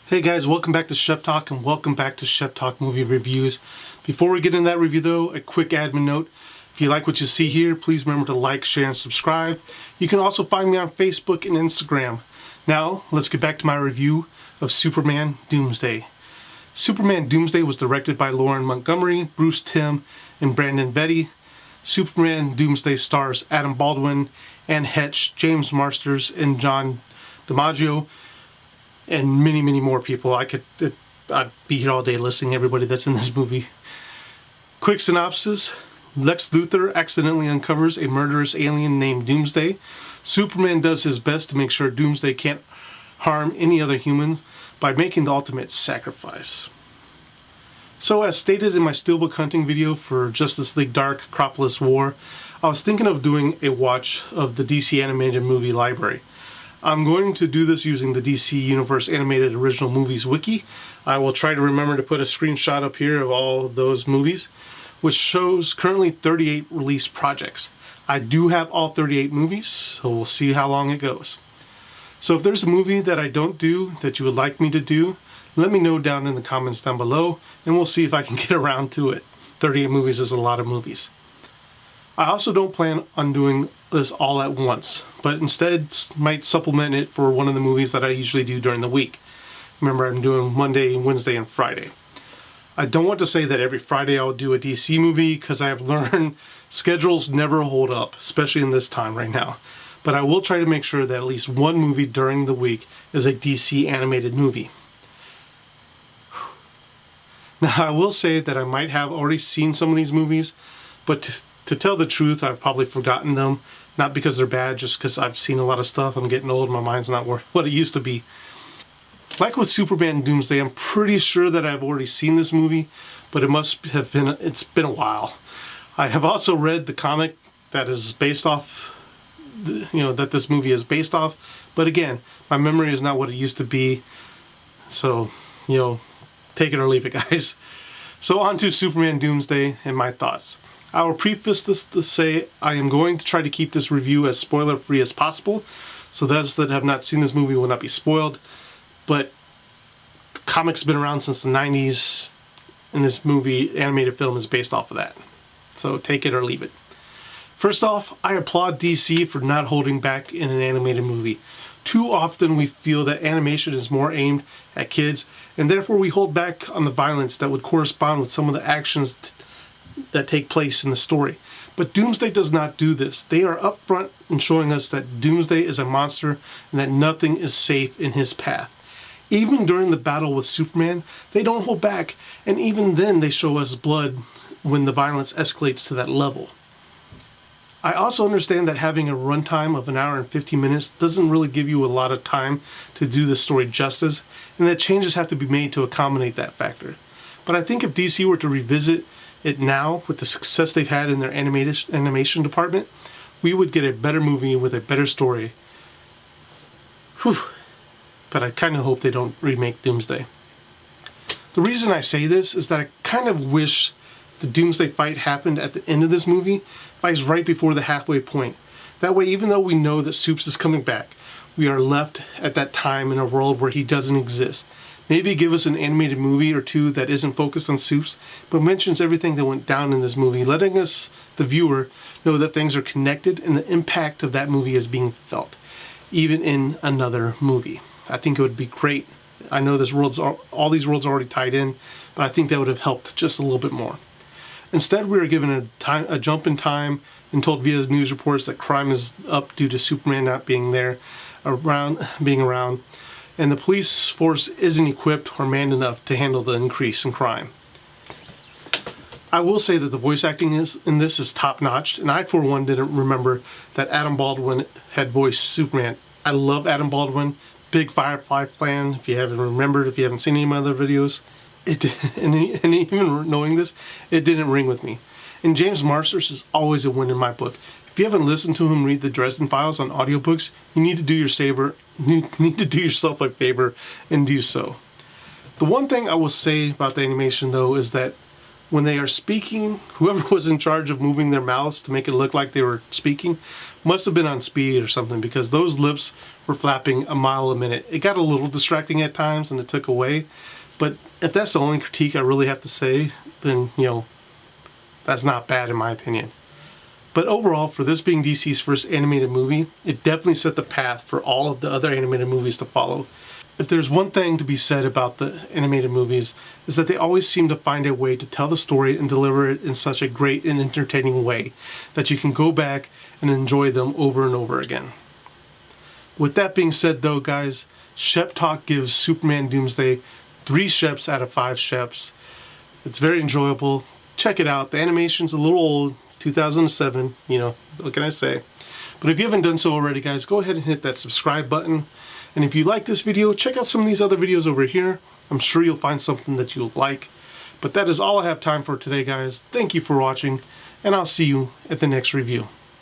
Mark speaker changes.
Speaker 1: Hey guys, welcome back to Shep Talk and welcome back to Shep Talk Movie Reviews. Before we get into that review though, a quick admin note. If you like what you see here, please remember to like, share, and subscribe. You can also find me on Facebook and Instagram. Now, let's get back to my review of Superman Doomsday. Superman Doomsday was directed by Lauren Montgomery, Bruce Timm, and Brandon Vetti. Superman Doomsday stars Adam Baldwin, Anne Heche, James Marsters, and John DiMaggio, and many, many more people. I'd be here all day listing everybody that's in this movie. Quick synopsis. Lex Luthor accidentally uncovers a murderous alien named Doomsday. Superman does his best to make sure Doomsday can't harm any other humans by making the ultimate sacrifice. So as stated in my Steelbook hunting video for Justice League Dark Acropolis War, I was thinking of doing a watch of the DC animated movie library. I'm going to do this using the DC Universe Animated Original Movies Wiki. I will try to remember to put a screenshot up here of all those movies, which shows currently 38 release projects. I do have all 38 movies, so we'll see how long it goes. So if there's a movie that I don't do that you would like me to do, let me know down in the comments down below, and we'll see if I can get around to it. 38 movies is a lot of movies. I also don't plan on doing this all at once, but instead might supplement it for one of the movies that I usually do during the week. Remember, I'm doing Monday, Wednesday, and Friday. I don't want to say that every Friday I'll do a DC movie, because I have learned schedules never hold up, especially in this time right now. But I will try to make sure that at least one movie during the week is a DC animated movie. Now, I will say that I might have already seen some of these movies, but to tell the truth, I've probably forgotten them. Not because they're bad, just because I've seen a lot of stuff. I'm getting old, my mind's not what it used to be. Like with Superman Doomsday, I'm pretty sure that I've already seen this movie, but it's been a while. I have also read the comic that is based off, that this movie is based off, but again, my memory is not what it used to be, so, take it or leave it, guys. So on to Superman Doomsday and my thoughts. I will preface this to say I am going to try to keep this review as spoiler-free as possible, so those that have not seen this movie will not be spoiled. But the comic's been around since the 90s, and this movie, animated film, is based off of that. So take it or leave it. First off, I applaud DC for not holding back in an animated movie. Too often we feel that animation is more aimed at kids, and therefore we hold back on the violence that would correspond with some of the actions that take place in the story. But Doomsday does not do this. They are upfront in showing us that Doomsday is a monster and that nothing is safe in his path. Even during the battle with Superman, they don't hold back, and even then they show us blood when the violence escalates to that level. I also understand that having a runtime of 1 hour and 15 minutes doesn't really give you a lot of time to do the story justice, and that changes have to be made to accommodate that factor. But I think if DC were to revisit it now, with the success they've had in their animation department, we would get a better movie with a better story. Whew. But I kind of hope they don't remake Doomsday. The reason I say this is that I kind of wish the Doomsday fight happened at the end of this movie, fights right before the halfway point. That way, even though we know that Supes is coming back, we are left at that time in a world where he doesn't exist. Maybe give us an animated movie or two that isn't focused on Supes, but mentions everything that went down in this movie, letting us, the viewer, know that things are connected and the impact of that movie is being felt, even in another movie. I think it would be great. I know all these worlds are already tied in, but I think that would have helped just a little bit more. Instead, we are given a jump in time and told via news reports that crime is up due to Superman not being around, and the police force isn't equipped or manned enough to handle the increase in crime. I will say that the voice acting in this is top-notch, and I, for one, didn't remember that Adam Baldwin had voiced Superman. I love Adam Baldwin, big Firefly fan, if you haven't seen any of my other videos. And even knowing this, it didn't ring with me. And James Marsters is always a win in my book. If you haven't listened to him read the Dresden Files on audiobooks, you need to do yourself a favor and do so. The one thing I will say about the animation, though, is that when they are speaking, whoever was in charge of moving their mouths to make it look like they were speaking must have been on speed or something, because those lips were flapping a mile a minute. It got a little distracting at times and it took away, but if that's the only critique I really have to say, then, you know, that's not bad in my opinion. But overall, for this being DC's first animated movie, it definitely set the path for all of the other animated movies to follow. If there's one thing to be said about the animated movies, is that they always seem to find a way to tell the story and deliver it in such a great and entertaining way that you can go back and enjoy them over and over again. With that being said though, guys, Shep Talk gives Superman Doomsday 3 Sheps out of 5 Sheps. It's very enjoyable. Check it out. The animation's a little old, 2007, you know, what can I say? But if you haven't done so already, guys, go ahead and hit that subscribe button. And if you like this video, check out some of these other videos over here. I'm sure you'll find something that you'll like. But that is all I have time for today, guys. Thank you for watching, and I'll see you at the next review.